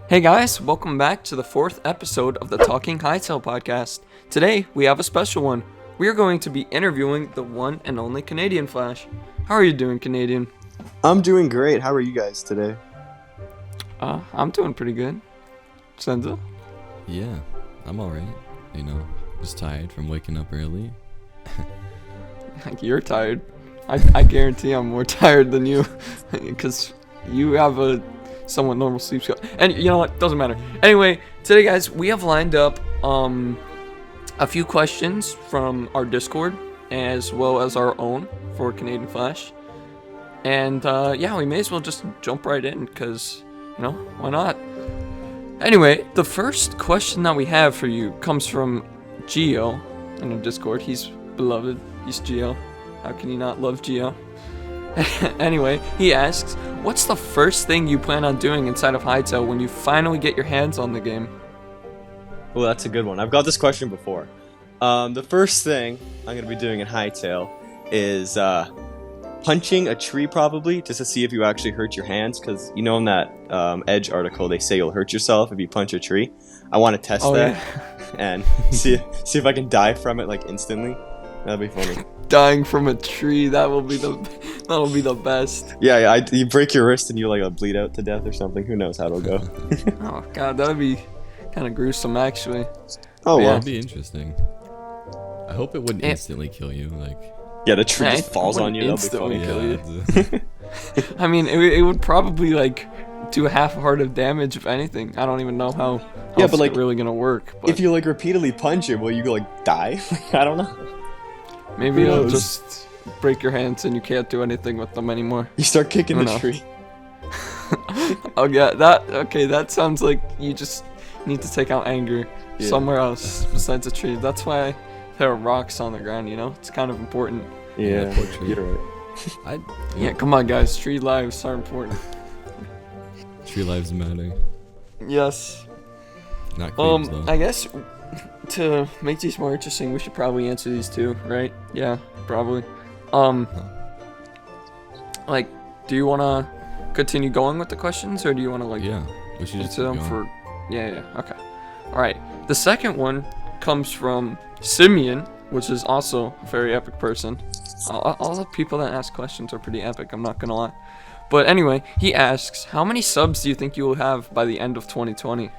Hey guys, welcome back to the 4th episode of the Talking Hytale podcast. Today, we have a special one. We are going to be interviewing the one and only Canadian Flash. How are you doing, Canadian? I'm doing great. How are you guys today? I'm doing pretty good. Senza? Yeah, I'm alright. Just tired from waking up early. You're tired. I guarantee I'm more tired than you, because you have a somewhat normal sleep schedule. And you know what? Doesn't matter. Anyway, today, guys, we have lined up a few questions from our Discord as well as our own for Canadian Flash. And yeah, we may as well just jump right in because, why not? Anyway, the first question that we have for you comes from Geo in our Discord. He's beloved. He's Geo. How can you not love Geo? Anyway, he asks, what's the first thing you plan on doing inside of Hytel when you finally get your hands on the game? Well, that's a good one. I've got this question before. The first thing I'm going to be doing in Hytale is punching a tree probably, just to see if you actually hurt your hands, because in that Edge article they say you'll hurt yourself if you punch a tree. I want to test that and see if I can die from it like instantly. That'd be funny. Dying from a tree, that'll be the best. Yeah, you break your wrist and you bleed out to death or something. Who knows how it'll go? Oh god, that'd be kind of gruesome actually. Oh, yeah, that'd be interesting. I hope it wouldn't instantly kill you. Yeah, the tree just falls on you. Instantly That'll be funny. Kill you. I mean, it would probably do half a heart of damage if anything. I don't even know how it's really gonna work. But if you repeatedly punch it, will you die? I don't know. Maybe it'll just break your hands and you can't do anything with them anymore. You start kicking the tree. Oh yeah, that sounds like you just need to take out anger somewhere else besides a tree. That's why there are rocks on the ground, it's kind of important. Yeah, you're right. Yeah, come on guys, tree lives are important. Tree lives matter. Yes. Not creeps, though. I guess to make these more interesting, we should probably answer these too, right? Yeah, probably. Do you want to continue going with the questions, or do you want to Yeah, we should just answer them going. for? Yeah. Okay. All right. The second one comes from Simeon, which is also a very epic person. All the people that ask questions are pretty epic. I'm not gonna lie. But anyway, he asks, how many subs do you think you will have by the end of 2020?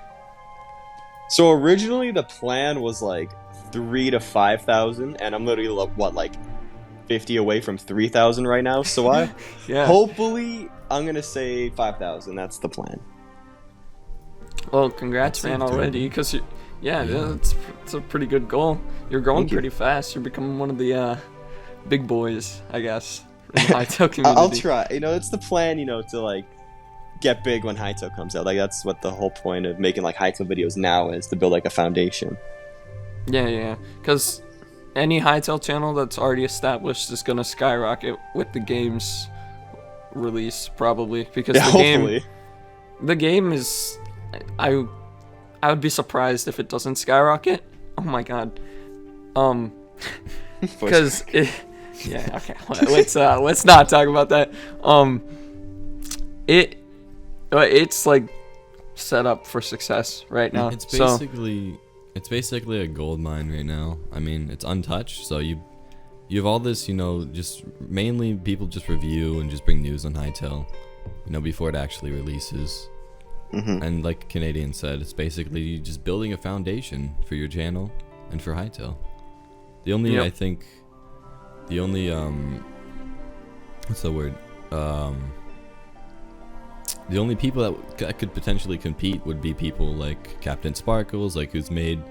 So originally the plan was 3,000 to 5,000, and I'm literally 50 away from 3,000 right now. So hopefully I'm gonna say 5,000. That's the plan. Well, congrats, man, already, because it's a pretty good goal. You're growing pretty fast. You're becoming one of the big boys, I guess, in the Hyto community. I'll try. It's the plan, to get big when Hyto comes out. That's what the whole point of making Hyto videos now is, to build a foundation. Yeah. Because any Hytel channel that's already established is gonna skyrocket with the game's release, probably, because the game is. I would be surprised if it doesn't skyrocket. Oh my god. Because let's not talk about that. It's set up for success right now. It's basically a gold mine right now. I mean, it's untouched, so you have all this, just mainly people just review and just bring news on Hytel, before it actually releases. Mm-hmm. And like Canadian said, it's basically just building a foundation for your channel and for Hytel. The only what's the word? The only people that could potentially compete would be people like Captain Sparkles, who's made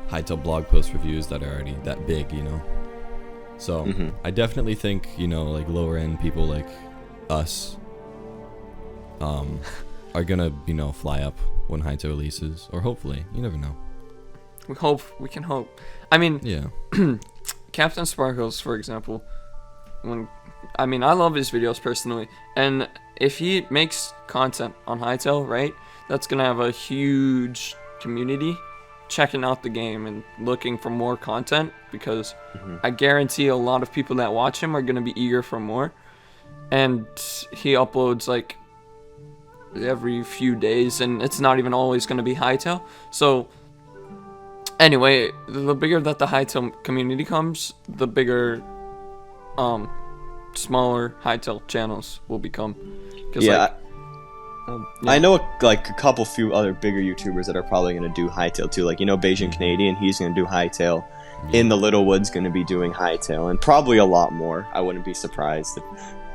Hytel blog post reviews that are already that big, So I definitely think lower end people like us are gonna fly up when Hyto releases, or hopefully, you never know. We can hope. I mean, yeah. Captain Sparkles, for example, I love his videos personally, and if he makes content on Hytel, right, that's gonna have a huge community checking out the game and looking for more content, because I guarantee a lot of people that watch him are gonna be eager for more. And he uploads every few days, and it's not even always going to be Hytale. So anyway, the bigger that the Hytale community comes, the bigger smaller Hytale channels will become. Yeah. Yeah. I know like a couple few other bigger YouTubers that are probably going to do Hytale too. Like, Beijing Canadian, he's going to do Hytale. In the Little Woods going to be doing Hytale, and probably a lot more. I wouldn't be surprised if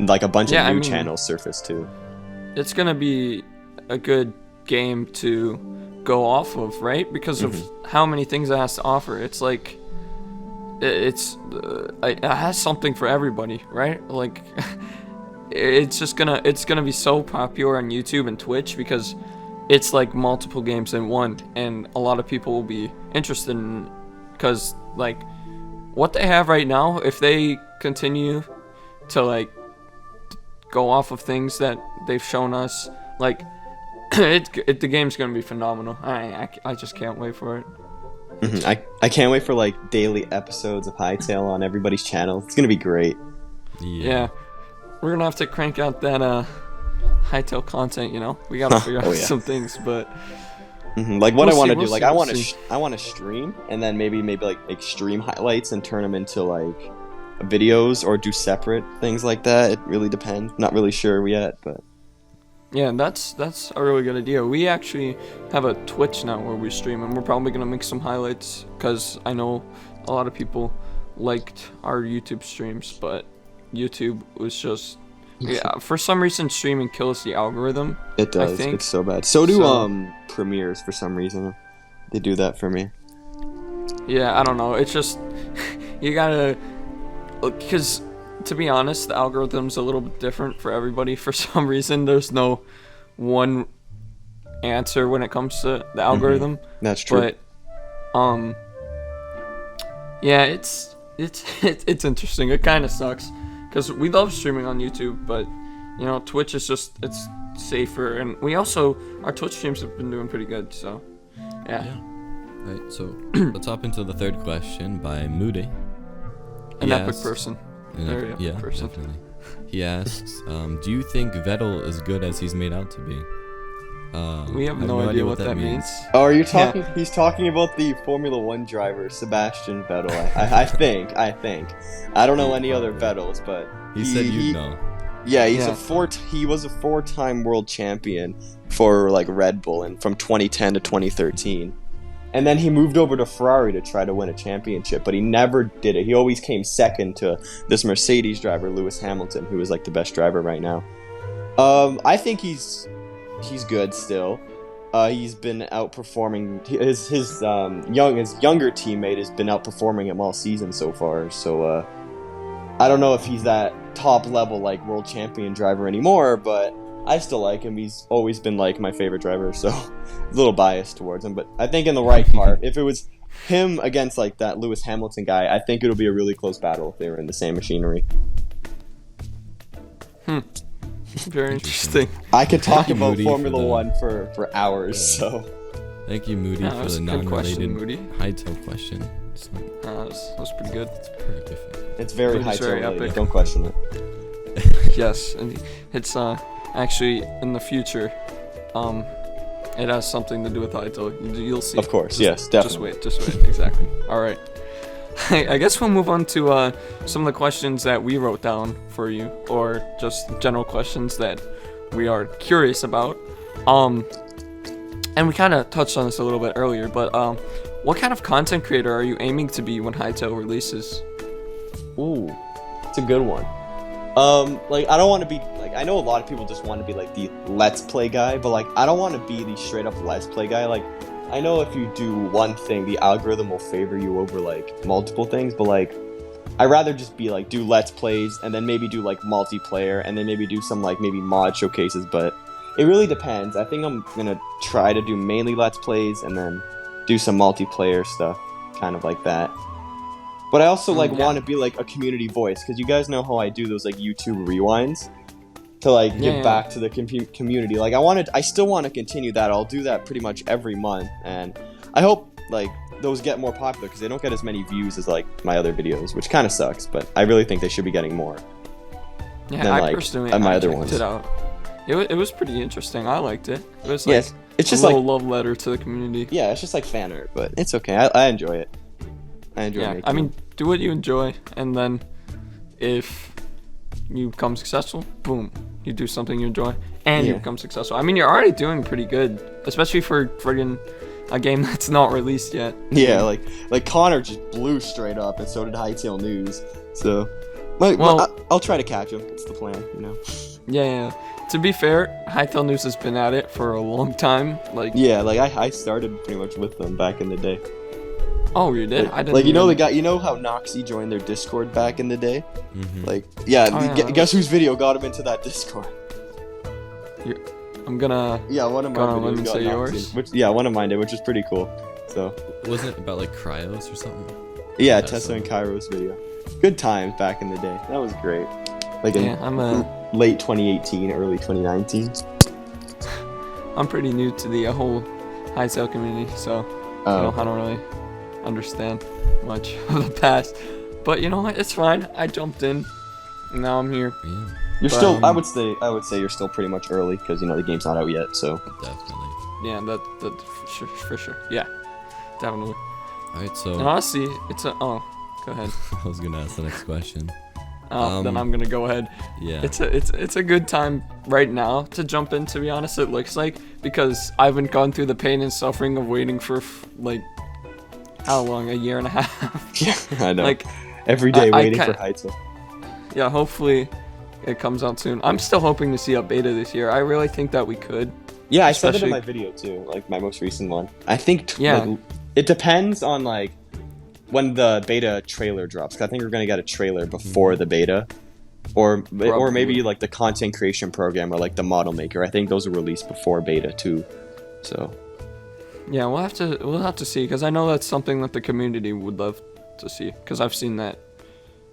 like a bunch of new channels surface too. It's going to be a good game to go off of, right? Because of how many things it has to offer. It's like it has something for everybody, right? Like it's gonna be so popular on YouTube and Twitch because it's like multiple games in one, and a lot of people will be interested in, because like what they have right now, if they continue to like go off of things that they've shown us, like the game's gonna be phenomenal. I just can't wait for it. I can't wait for like daily episodes of Hytale on everybody's channel. It's gonna be great. Yeah. We're gonna have to crank out that Hytel content, we gotta figure out some things, but like what I want to do, like I want to stream, and then maybe like make stream highlights and turn them into like videos, or do separate things like that. It really depends. Not really sure yet, but yeah, that's a really good idea. We actually have a Twitch now where we stream, and we're probably gonna make some highlights because I know a lot of people liked our YouTube streams, but YouTube was just for some reason streaming kills the algorithm. It does. I think. It's so bad. So do premieres for some reason. They do that for me. Yeah, I don't know. It's just you gotta, because to be honest, the algorithm's a little bit different for everybody. For some reason, there's no one answer when it comes to the algorithm. That's true. But yeah, it's interesting. It kind of sucks. Because we love streaming on YouTube, but, Twitch is it's safer. And our Twitch streams have been doing pretty good, so, yeah. Right, so let's hop into the third question by Moody. An epic person. Very epic person. Definitely. He asks, do you think Vettel is good as he's made out to be? We have no idea what that means. Oh, are you talking? Yeah. He's talking about the Formula One driver, Sebastian Vettel. I think. I don't know any other Vettels, but he said you know. Yeah, he was a four-time world champion for like Red Bull, and from 2010 to 2013. And then he moved over to Ferrari to try to win a championship, but he never did it. He always came second to this Mercedes driver, Lewis Hamilton, who is like the best driver right now. I think he's good still. He's been outperforming his younger teammate has been outperforming him all season so far. So I don't know if he's that top level like world champion driver anymore, but I still like him. He's always been like my favorite driver, so a little biased towards him. But I think in the right part, if it was him against like that Lewis Hamilton guy, I think it'll be a really close battle if they were in the same machinery. Very interesting. I could talk about Formula One for hours. So, thank you, Moody, for the non-related Hyto question. That was pretty good. It's pretty different. It's very Hyto related. Don't question it. Yes, and it's actually in the future. It has something to do with Hyto. You'll see. Of course, yes, definitely. Just wait. Exactly. All right. I guess we'll move on to some of the questions that we wrote down for you, or just general questions that we are curious about. And we kind of touched on this a little bit earlier, but what kind of content creator are you aiming to be when Hytel releases? Ooh, it's a good one. Like I don't want to be like, I know a lot of people just want to be like the Let's Play guy, but like I don't want to be the straight up Let's Play guy. Like I know if you do one thing, the algorithm will favor you over like multiple things, but like I'd rather just be like do Let's Plays and then maybe do like multiplayer and then maybe do some like maybe mod showcases, but it really depends. I think I'm gonna try to do mainly Let's Plays and then do some multiplayer stuff, kind of like that. But I also like want to be like a community voice, because you guys know how I do those like YouTube rewinds to like give back to the community. Like I still want to continue that. I'll do that pretty much every month, and I hope like those get more popular because they don't get as many views as like my other videos, which kind of sucks. But I really think they should be getting more. Yeah, than, I like, personally my I other checked ones. it out. It was pretty interesting. I liked it. It was Yes, it's just a like little love letter to the community. yeah, it's just like fan art, but it's okay. I enjoy it. I enjoy Yeah, making I mean, them. do what you enjoy, and then if you become successful, boom, you do something you enjoy, and you Yeah. become successful. I mean, you're already doing pretty good, especially for friggin' a game that's not released yet. Yeah, like Connor just blew straight up, and so did Hytale News. So, Well- I'll try to catch him. It's the plan, you know. Yeah. To be fair, Hytel News has been at it for a long time. Like, Yeah, like I started pretty much with them back in the day. oh, you did? Like, I didn't. like, you know the even- guy, you know how Noxy joined their Discord back in the day? Mhm. Like, yeah, Oh, yeah, guess whose video got him into that Discord? I'm gonna. Yeah, one of my Go on, let videos me got say Noxy, yours. Which, yeah, one of mine did, which is pretty cool. So, Wasn't it about like cryos or something? yeah, Yeah, Tessa so- and Kairo's video. Good times back in the day. That was great. Like in Yeah, late 2018, early 2019. I'm pretty new to the whole Hytel community, so I don't really understand much of the past. But you know what? It's fine. I jumped in. And now I'm here. Yeah, You're But, still. I would say you're still pretty much early because you know the game's not out yet. So definitely. Yeah, that for sure. Yeah, definitely. All right, so And honestly, it's a. Oh, go ahead. I was gonna ask the next question. Then I'm gonna go ahead. Yeah. It's a good time right now to jump in. To be honest, it looks like, because I haven't gone through the pain and suffering of waiting for like how long, a year and a half. yeah, I know. Like, every day I waiting for can't- Hytale. yeah, hopefully it comes out soon. I'm still hoping to see a beta this year. I really think that we could. Yeah, I said it in Especially- my video too, like my most recent one. I think Yeah. like, it depends on like when the beta trailer drops. 'Cause I think we're gonna get a trailer before the beta, or Probably. maybe like the content creation program or like the model maker. I think those are released before beta too. So Yeah, we'll have to see, because I know that's something that the community would love to see, because I've seen that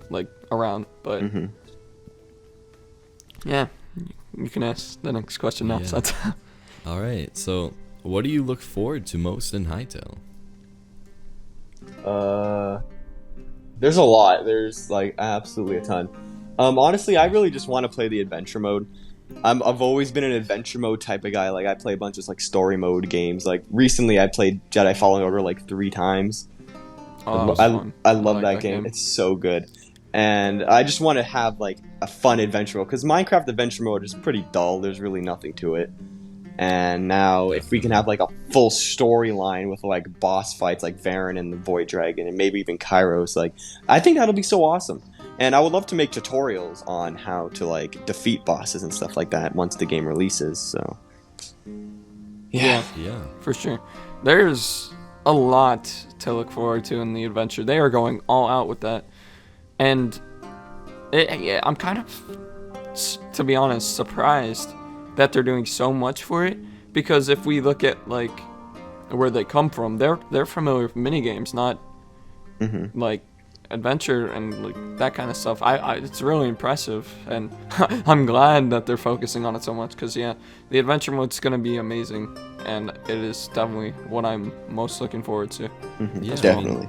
like around. But mhm. yeah, you can ask the next question now. Yeah. So that's All right, so what do you look forward to most in Hytale? There's a lot. There's like absolutely a ton. Honestly, I really just want to play the adventure mode. I've always been an adventure mode type of guy. Like I play a bunch of like story mode games. Like recently, I played Jedi Fallen Order like 3 times. Oh, that was I fun. love like that that game. game. It's so good. And I just want to have like a fun adventure mode because Minecraft adventure mode is pretty dull. There's really nothing to it. And now if we can have like a full storyline with like boss fights like Varen and the Void Dragon and maybe even Kairos, like I think that'll be so awesome. And I would love to make tutorials on how to like defeat bosses and stuff like that once the game releases. So Yeah, Yeah. for sure. There's a lot to look forward to in the adventure. They are going all out with that. And yeah, I'm kind of, to be honest, surprised that they're doing so much for it, because if we look at like where they come from, they're familiar with minigames, not like adventure and like that kind of stuff. It's really impressive, and I'm glad that they're focusing on it so much, because yeah, the adventure mode's gonna be amazing, and it is definitely what I'm most looking forward to. Yeah, definitely.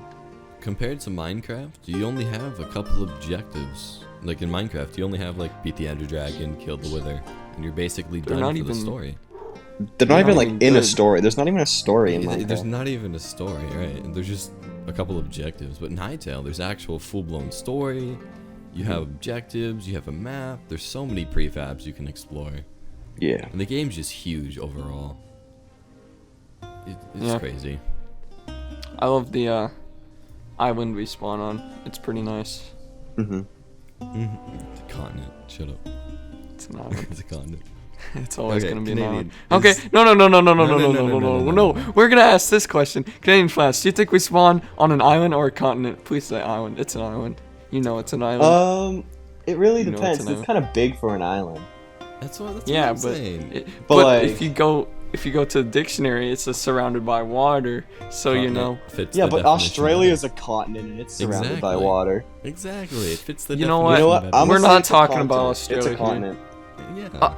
Compared to Minecraft, you only have a couple objectives. Like in Minecraft, you only have like beat the Ender Dragon, kill the Wither, and you're basically They're done not for even- the story. They're not Yeah, even I like mean, in a good. story. There's not even a story in There's Minecraft. not even a story, right? And there's just a couple objectives. But in Hytale, there's actual full-blown story. You have objectives. You have a map. There's so many prefabs you can explore, Yeah. and the game's just huge overall. It's Yeah. crazy. I love the island we spawn on. It's pretty nice. hmm It's a continent. Shut up. It's an island. It's a continent. It's always Okay, gonna be Canadian. an island. Okay, no. No. We're gonna ask this question. Canadian Flash, do you think we spawn on an island or a continent? Please say island. It's an island. You know it's an island. It really You know depends. what's an It's kind of big for an island. That's what Yeah, I'm but saying. but like- if you go to the dictionary, it's surrounded by water. So you know. Continent fits Yeah, the but definition Australia better. is a continent and it's surrounded by Exactly. water. Exactly. It fits the You know definition what? You know what? better. I'm We're gonna say not it's a talking about continent. It's a Australia here. continent. Yeah.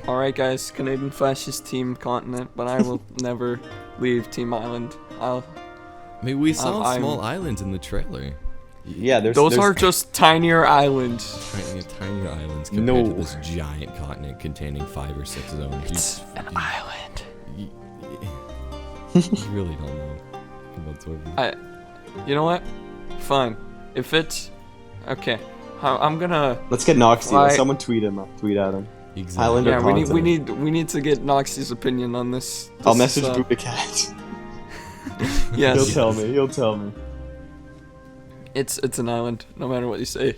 All right, guys. Canadian Flash is Team Continent, but I will never leave Team Island. I mean, we saw I'm- small islands in the trailer. Yeah, Those are just tinier islands. Tiny islands compared to this giant continent containing 5 or 6 zones. It's an island. You really don't know about Zorby. You know what? Fine. If it's okay, I'm gonna. Let's get Noxie. Fly. Someone tweet him. Tweet at him. Exactly. Island or Yeah, continent? we need to get Noxie's opinion on this. I'll message Budacat. Yes. He'll tell me. It's an island, no matter what you say.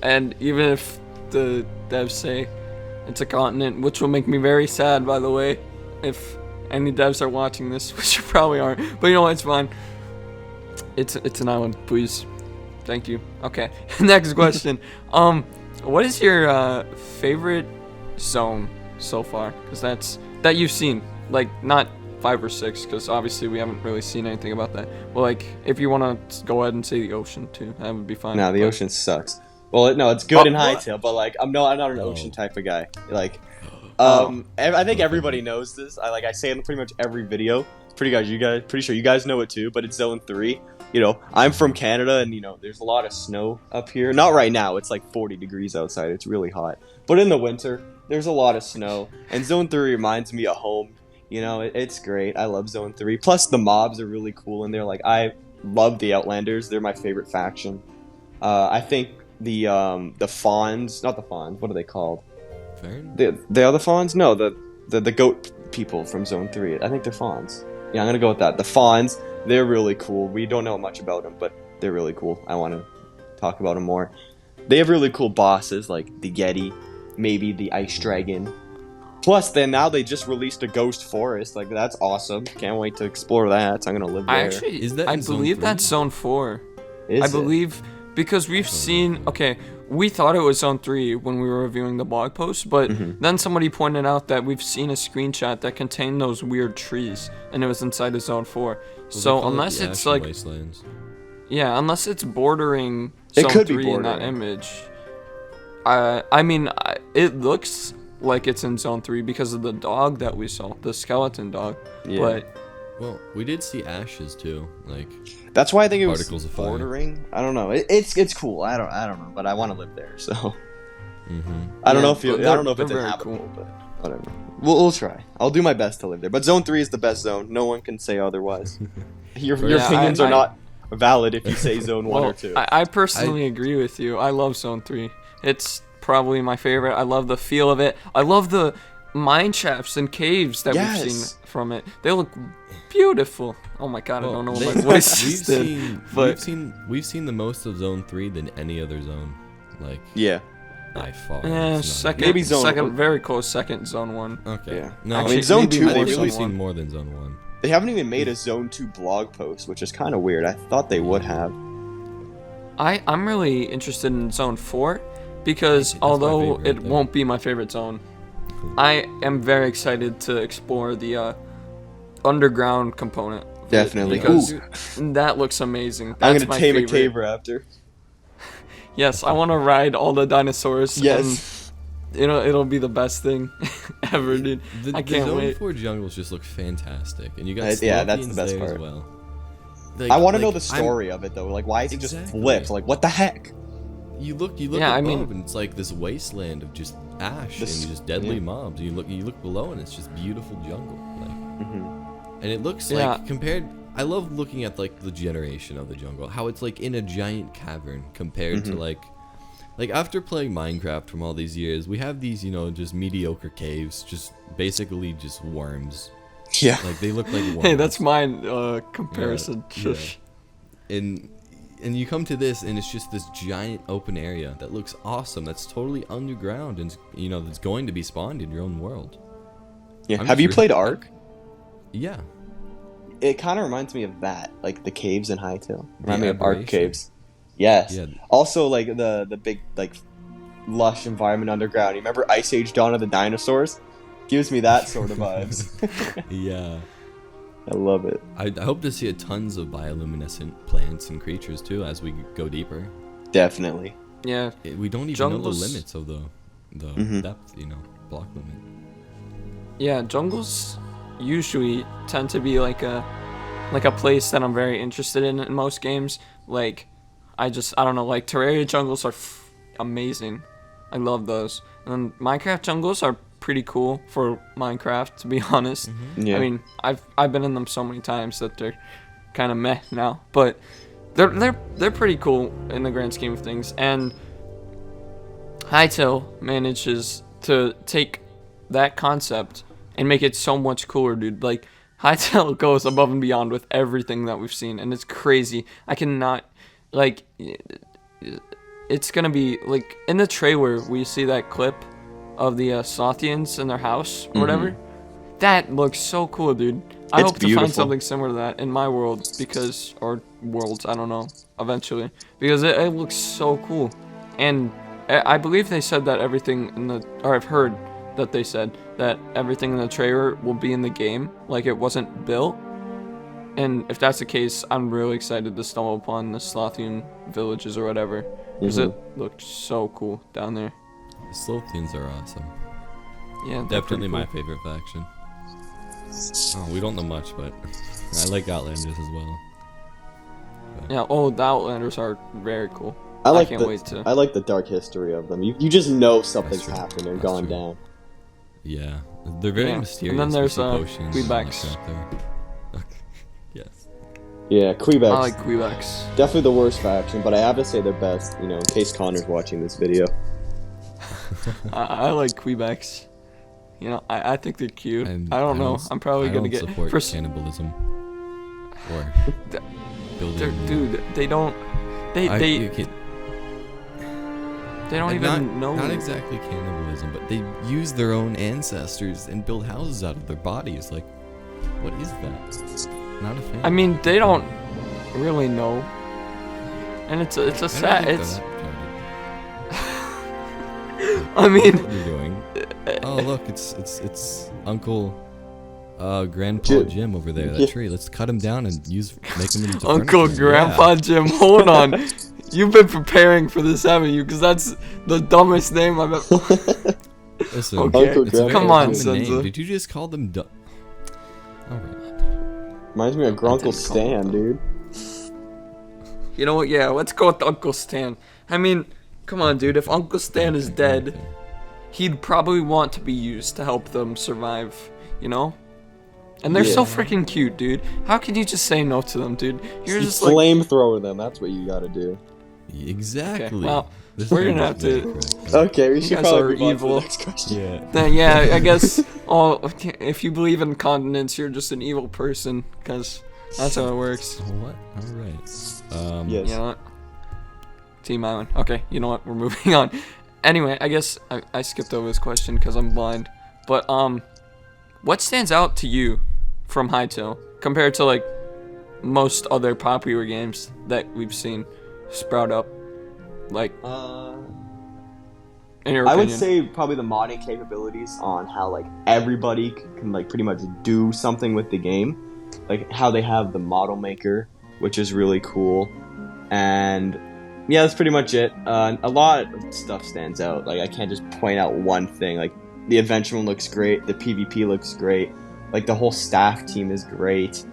And even if the devs say it's a continent, which will make me very sad, by the way, if any devs are watching this, which you probably aren't. But you know what? It's fine. It's an island, please. Thank you. Okay. Next question. What is your favorite zone so far? Because that you've seen, like not 5 or 6, because obviously we haven't really seen anything about that. Well, like if you want to go ahead and say the ocean too, that would be fine. Nah, the ocean sucks. Well, no, it's good in what? Hytale, but like I'm not an ocean type of guy. Like, I think everybody knows this. I say it in pretty much every video. It's pretty sure you guys know it too. But it's Zone 3. You know, I'm from Canada, and you know, there's a lot of snow up here. Not right now. It's like 40 degrees outside. It's really hot. But in the winter, there's a lot of snow, and Zone 3 reminds me of home. You know, it's great. I love Zone 3. Plus, the mobs are really cool in there. Like, I love the Outlanders. They're my favorite faction. I think the Fawns, not the Fawns, what are they called? Fair? The other Fawns? No, the goat people from Zone 3. I think they're Fawns. Yeah, I'm gonna go with that. The Fawns, they're really cool. We don't know much about them, but they're really cool. I want to talk about them more. They have really cool bosses, like the Yeti, maybe the Ice Dragon. Plus, then now they just released a Ghost Forest. Like, that's awesome. Can't wait to explore that. I'm gonna live there. I believe that's Zone 4. I believe because we've seen. Okay, we thought it was Zone 3 when we were reviewing the blog post, but then somebody pointed out that we've seen a screenshot that contained those weird trees, and it was inside of Zone 4. So unless it's like, Wastelands. yeah, unless it's bordering It Zone could be 3 in that bordering. image. I mean, it looks like it's in Zone 3 because of the dog that we saw, the skeleton dog. Yeah. But Well, we did see ashes too, like That's why I think it was Particles of fire. bordering. I don't know. It's cool. I don't know, but I want to live there. So mm-hmm. I don't Yeah, know if but I don't know if they're it's very inhabitable, cool. but whatever. We'll try. I'll do my best to live there. But Zone 3 is the best zone. No one can say otherwise. Your Yeah, opinions are not valid if you say Zone 1 or 2. I personally agree with you. I love Zone 3. It's probably my favorite. I love the feel of it. I love the mine shafts and caves that we've seen from it. They look beautiful. Oh my god, I don't know what my voice did. We've seen the most of Zone 3 than any other zone, like Yeah. by far. Yeah, It's not- second, Maybe Zone- second, very close second, Zone 1. Okay. Yeah. No, I Actually, mean, Zone maybe 2, more they I think Zone we've one. seen more than Zone 1. They haven't even made a Zone 2 blog post, which is kind of weird. I thought they would have. I'm really interested in Zone 4 because That's my although favorite it right there. won't be my favorite zone, I am very excited to explore the underground component. of it Definitely. Because Ooh. that looks amazing. I'm That's gonna my tame a favorite. cave raptor. Yes, I want to ride all the dinosaurs. Yes. And, it'll be the best thing ever, dude. The I can't Zone wait. 4 jungles just look fantastic, and you got Yeah, that's the Scorpions best there part. as well. I want to know Like, the story of it though. Like, why is it just Exactly. flipped? Like, what the heck? You look Yeah, I above, mean- and it's like this wasteland of just ash and This- just deadly yeah. mobs. You look below, and it's just beautiful jungle. Like, Mm-hmm. and it looks Yeah. like compared. I love looking at like the generation of the jungle, how it's like in a giant cavern compared to like after playing Minecraft from all these years, we have these just mediocre caves, just basically just worms. Yeah. Like they look like worms. Hey, that's mine comparison. Yeah. And you come to this, and it's just this giant open area that looks awesome. That's totally underground, and that's going to be spawned in your own world. Yeah. I'm Have you sure- played Ark? Yeah. It kind of reminds me of that, like the caves in Hytale. Remind me of Ark aberration. caves. Yes. Yeah. Also, like the big like lush environment underground. You remember Ice Age: Dawn of the Dinosaurs? Gives me that sort of vibes. Yeah. I love it. I hope to see tons of bioluminescent plants and creatures too as we go deeper. Definitely. Yeah. We don't even know the Jungles- limits of the depth, block limit. Yeah, jungles usually tend to be like a place that I'm very interested in most games. Like, I don't know, like Terraria jungles are amazing. I love those. And then Minecraft jungles are pretty cool for Minecraft, to be honest. Yeah. I mean, I've been in them so many times that they're kind of meh now, but they're pretty cool in the grand scheme of things. And Hytale manages to take that concept and make it so much cooler, dude. Like, Hytale goes above and beyond with everything that we've seen, and it's crazy. I cannot, like, it's gonna be, like, in the trailer, we see that clip of the Slothians in their house, or whatever. That looks so cool, dude. I hope to find something similar to that in my world, because, or worlds, I don't know, eventually. Because it looks so cool. And I believe they said that everything in the, or I've heard that they said that everything in the trailer will be in the game, like it wasn't built. And if that's the case, I'm really excited to stumble upon the Slothian villages or whatever, because it looked so cool down there. The Slothians are awesome. Yeah, definitely my favorite faction. Oh, we don't know much, but I like Outlanders as well. But. Yeah, the Outlanders are very cool. I can't wait to. I like the dark history of them. You just know something's happened or gone down. Yeah, they're very mysterious. And then there's Quebecs. Yes. Yeah, Quebecs. I like Quebecs. Definitely the worst faction, but I have to say they're best. You know, in case Connor's watching this video. I like Quebecs. You know, I think they're cute. I don't know. I'm probably gonna get support cannibalism. Or building. Dude, they don't. They don't even know. Not exactly cannibalism, but they use their own ancestors and build houses out of their bodies. Like, what is that? Not a fan. I mean, they don't really know. And it's a sad. It's. I mean. What are you doing? Oh look, it's Uncle, Grandpa Jim over there. That tree. Let's cut him down and make him into Uncle furniture. Grandpa Jim. Hold on. You've been preparing for this, haven't you? Because that's the dumbest name I've ever. Listen, okay, come on, name. Did you just call them dumb? Alright. Reminds me of Grunkle Stan, dude. You know what? Yeah, let's go with Uncle Stan. I mean, come on, dude. If Uncle Stan is dead, he'd probably want to be used to help them survive, you know? And they're so freaking cute, dude. How can you just say no to them, dude? You're just like flamethrower them. That's what you gotta do. Exactly. Okay, well, we're gonna have to. Okay, we should probably move on to the next question. Yeah. Then, yeah, I guess. If you believe in continents, you're just an evil person, because that's how it works. What? All right. Yes. You know what? Team Island. Okay, you know what? We're moving on. Anyway, I guess I skipped over this question because I'm blind. But what stands out to you from Hytale compared to like most other popular games that we've seen sprout up? Like, in your opinion? I would say probably the modding capabilities on how like everybody can like pretty much do something with the game, like how they have the model maker, which is really cool, and yeah, that's pretty much it. A lot of stuff stands out. Like I can't just point out one thing. Like the Adventure looks great, the PvP looks great, like the whole staff team is great.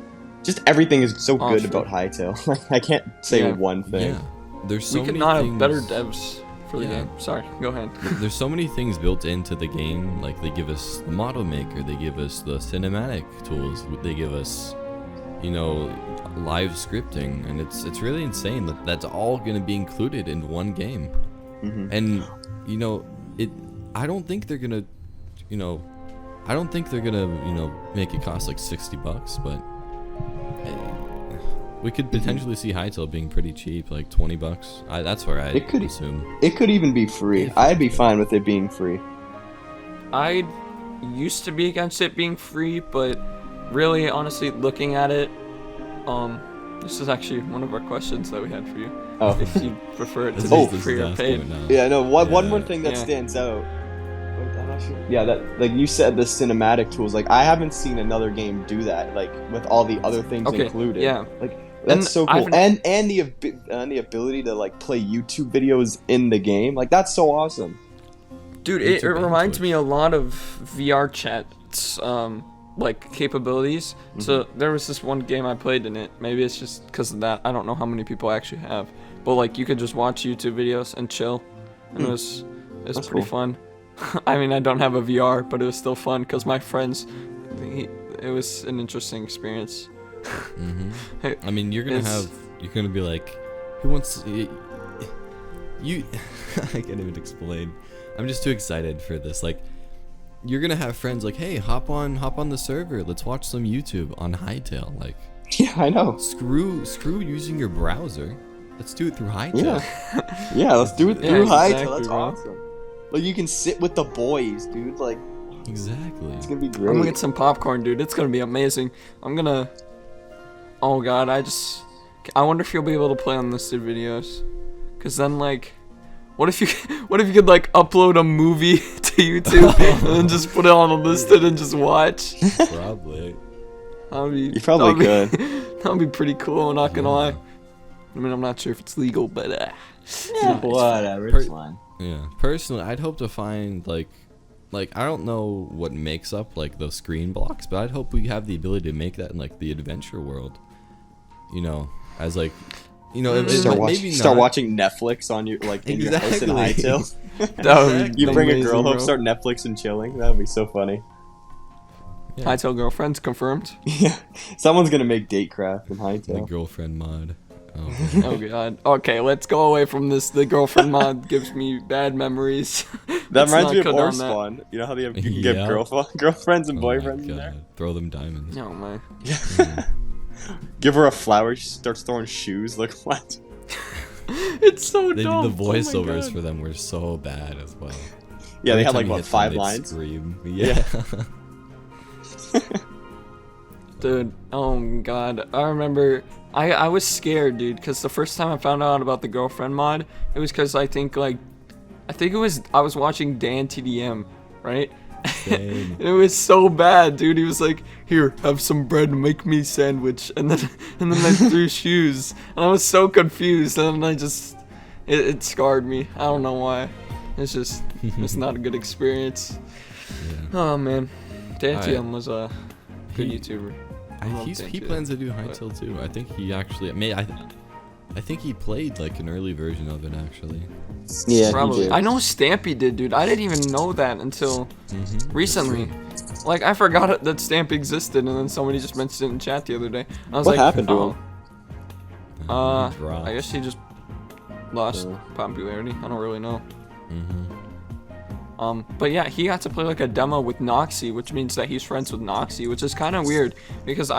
Just everything is so good about Hytale. Like I can't say one thing. Yeah. There's so we could many not things. have better devs for the game. Sorry, go ahead. There's so many things built into the game. Like they give us the model maker, they give us the cinematic tools, they give us, you know, live scripting, and it's really insane that that's all going to be included in one game. And you know, I don't think they're gonna, you know, make it cost like $60, but we could potentially see Hytale being pretty cheap, like $20. That's where I assume. It could even be free. I'd be fine with it being free. I used to be against it being free, but really, honestly, looking at it, this is actually one of our questions that we had for you. Oh. If you prefer it to be free or paid. Yeah, no. One more thing that stands out. Yeah, that like you said, the cinematic tools. Like I haven't seen another game do that. Like with all the other things included. Yeah. Like that's so cool. And the ability to like play YouTube videos in the game. Like that's so awesome. Dude, it reminds me a lot of VR chats. like capabilities. So there was this one game I played in it. Maybe it's just because of that. I don't know how many people actually have, but like you could just watch YouTube videos and chill, and it was pretty cool. fun. I mean, I don't have a VR, but it was still fun because my friends. It was an interesting experience. I mean, you're gonna be like, who wants you? I can't even explain. I'm just too excited for this. Like, you're gonna have friends like, hey, hop on the server. Let's watch some YouTube on Hytale. Like, Yeah, I know. screw using your browser. Let's do it through Hytale. Yeah, let's do it through Hytel. exactly, That's bro. awesome. Like, you can sit with the boys, dude. Like, Exactly. it's gonna be I'm great. gonna get some popcorn, dude. It's gonna be amazing. Oh god, I wonder if you'll be able to play unlisted videos. Cause then like, what if you could like upload a movie to YouTube and then just put it on unlisted and just watch? Probably. You probably could. That'd be pretty cool. I'm not gonna lie. I mean, I'm not sure if it's legal, but Whatever, it's fine. Yeah. Personally, I'd hope to find like I don't know what makes up like those screen blocks, but I'd hope we have the ability to make that in like the adventure world. You know, as like, you know, maybe Start not. watching Netflix on your like in your house in Exactly. Hytel. that would be You bring a amazing, girl home, bro. start Netflix and chilling. That would be so funny. Yeah. Hytel girlfriends confirmed. Yeah, someone's gonna make Datecraft in The Hytel. girlfriend mod. Oh, Oh god. Okay, let's go away from this. The girlfriend mod gives me bad memories. That Let's reminds not me of go down that. Orspawn. You know how you can Yeah. get girlfriends and oh my boyfriends in there? God. Throw them diamonds. No man. Give her a flower, she starts throwing shoes. Like, what? It's so The dumb. voiceovers Oh my for them were so bad as well. Yeah, they Every had time like you what, hit them, 5 they'd lines? Scream. Yeah. Dude, oh god. I remember I was scared, dude, because the first time I found out about the girlfriend mod, it was because I think I was watching Dan TDM, right? Same. It was so bad, dude. He was like, "Here, have some bread and make me a sandwich," and then I threw shoes, and I was so confused, and I just it scarred me. I don't know why. It's not a good experience. Yeah. Oh man, Dan Alright. TDM was a good He- YouTuber. I love Dan He TDM. plans to do Hytale too. I think he actually I think he played like an early version of it actually. Yeah, Probably. he did. I know Stampy did, dude. I didn't even know that until recently. Like, I forgot that Stamp existed, and then somebody just mentioned it in chat the other day. I was What like, happened to oh. him? He dropped. I guess he just lost Yeah. popularity. I don't really know. Mhm. But yeah, he got to play like a demo with Noxy, which means that he's friends with Noxy, which is kind of weird because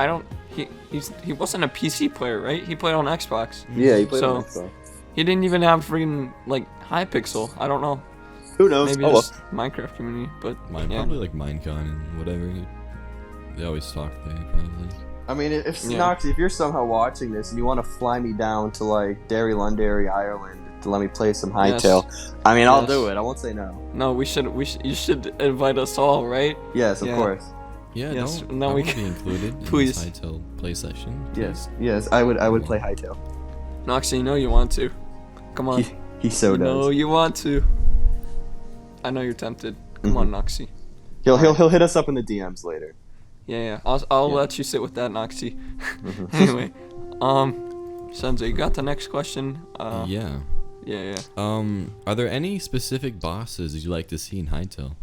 he wasn't a PC player, right? He played on Xbox. Yeah, he played So- on Xbox. He didn't even have freaking like Hypixel. I don't know. Who knows? Maybe Oh, well. just Minecraft community, but Mine yeah. probably like Minecon and whatever. They always talk there probably. I mean, if Yeah. Noxy, if you're somehow watching this and you want to fly me down to like Derry, Londonderry, Ireland to let me play some Hytale, I mean, I'll Yes. do it. I won't say no. No, you should invite us all, right? Yes, of Yeah. course. Yeah, Yes, no, now I we wanna can- be included Please. in this Hytale play session. Yes, yes, I would play Hytale. Noxy, you know you want to. Come on. He so you does. know you want to. I know you're tempted. Come on, Noxy. He'll hit us up in the DMs later. Yeah. I'll let you sit with that, Noxy. Anyway, Senzo, you got the next question? Yeah. Yeah. Are there any specific bosses you'd like to see in Hytale?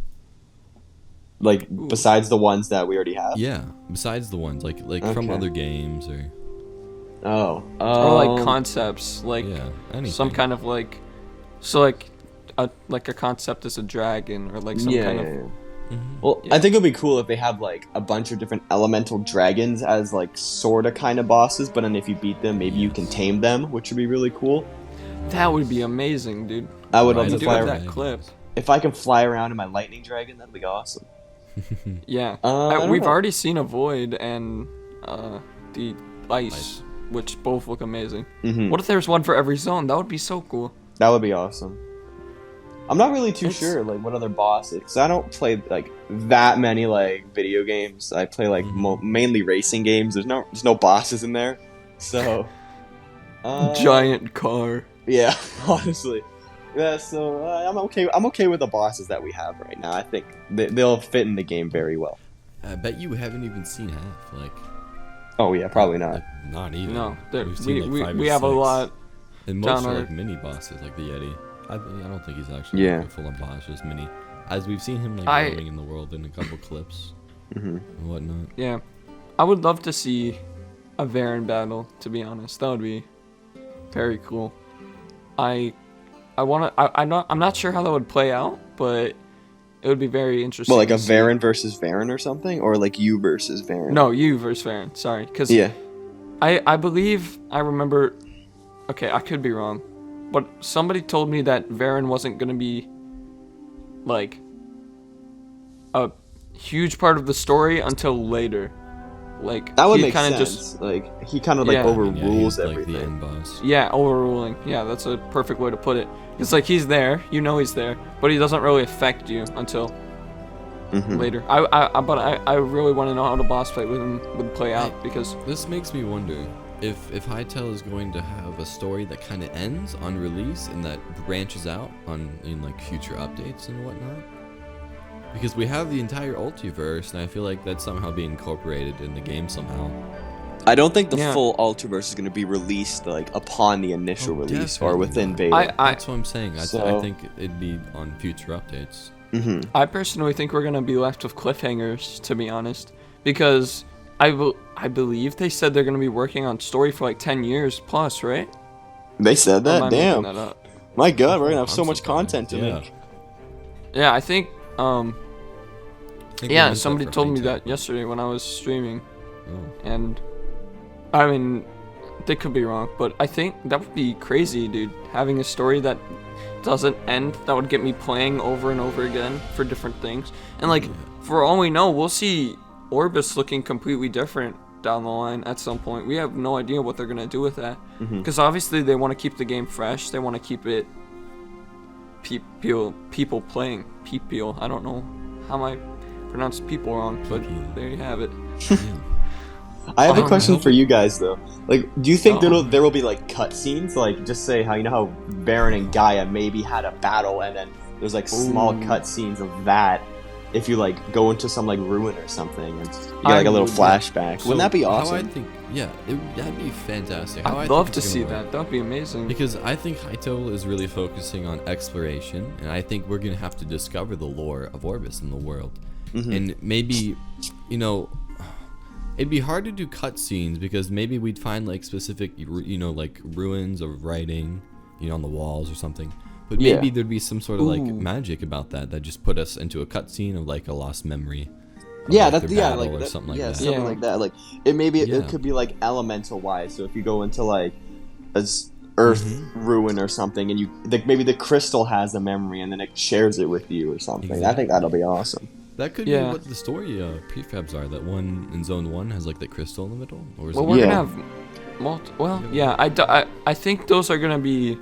Like besides the ones that we already have. Yeah, besides the ones like from Okay. other games or Oh. Or like concepts, like yeah, anything. some kind of like, so like a concept as a dragon or like some kind of. Mhm. Well, Yeah. I think it'd be cool if they have like a bunch of different elemental dragons as like sorta kind of bosses, but then if you beat them, maybe you can tame them, which would be really cool. That would be amazing, dude. I would Right, love You to do fly have around. that clip. If I can fly around in my lightning dragon, that'd be awesome. Yeah. I don't We've know. already seen a void and the ice, which both look amazing. Mhm. What if there's one for every zone? That would be so cool. That would be awesome. I'm not really too It's- sure like what other bosses, because I don't play like that many like video games. I play like mainly racing games. There's no bosses in there, so Giant car. yeah, honestly, yeah. So I'm okay. I'm okay with the bosses that we have right now. I think they'll fit in the game very well. I bet you haven't even seen half. Like, Oh yeah, probably not. like not even. No, We've seen like 5 or we have a 6. lot. And down most are our- like mini bosses, like the Yeti. I don't think he's actually Yeah. like a full-on boss, just mini. As we've seen him like I- roaming in the world in a couple clips Hmm and whatnot. Yeah, I would love to see a Varen battle. To be honest, that would be very cool. I'm not sure how that would play out, but it would be very interesting. Well, like to a see. Varen versus Varen or something, or like you versus Varen. No, you versus Varen. Sorry, because Yeah. I believe I remember. Okay, I could be wrong, but somebody told me that Varen wasn't gonna be like a huge part of the story until later. Like That would he make kinda sense. Like he kind of like Yeah. I mean, Yeah, overrules he's like everything. the end boss. Yeah, overruling. Yeah, that's a perfect way to put it. It's like he's there, you know he's there, but he doesn't really affect you until Mhm. later. I really want to know how the boss fight with him would play out because This makes me wonder if Hytel is going to have a story that kind of ends on release and that branches out in like future updates and whatnot. Because we have the entire Ultiverse, and I feel like that's somehow being incorporated in the game somehow. I don't think the Yeah. full Ultiverse is going to be released like upon the initial Oh, release or definitely within not. beta. That's what I'm saying. I So- think it'd be on future updates. hmm I personally think we're gonna be left with cliffhangers, to be honest, because I believe they said they're gonna be working on story for like 10 years plus, right? They said Or am that. I making Damn. that up? My God, we're gonna have I'm so much surprised. content to Yeah. make. Yeah, I think I think we yeah, meant that somebody for told me Hytel. that yesterday when I was streaming, Oh. and I mean, they could be wrong, but I think that would be crazy, dude. Having a story that doesn't end, that would get me playing over and over again for different things. And like, for all we know, we'll see Orbis looking completely different down the line at some point. We have no idea what they're gonna do with that, because obviously they want to keep the game fresh. They want to keep it people playing. People. I don't know how I pronounce people wrong, but People. there you have it. Yeah. I have a Oh, question no. for you guys though. Like, do you think Oh. there will be like cutscenes? Like, just say how you know how Baron and Gaia maybe had a battle, and then there's like small Ooh. cutscenes of that. If you like go into some like ruin or something, and you get I like a little would- flashback, So wouldn't that be How I awesome? think, yeah, that'd be fantastic. How I I'd think love it's to gonna see work. that. That'd be amazing. Because I think Hyto is really focusing on exploration, and I think we're gonna have to discover the lore of Orbis in the world. And maybe, you know, it'd be hard to do cutscenes because maybe we'd find like specific, you know, like ruins of writing, you know, on the walls or something. But Yeah. maybe there'd be some sort of like Ooh. magic about that just put us into a cutscene of like a lost memory. of, Yeah, like, that's their yeah, battle like or that, something like yeah, that. something Yeah. like that. Like it maybe Yeah. it could be like elemental wise. So if you go into like earth Mm-hmm. ruin or something, and you like maybe the crystal has a memory, and then it shares it with you or something. I think Exactly. that'll be awesome. That could Yeah. be what the story prefabs are. That one in Zone 1 has like the crystal in the middle, or is Well, it? we're Yeah. gonna have well, yeah. I think those are gonna be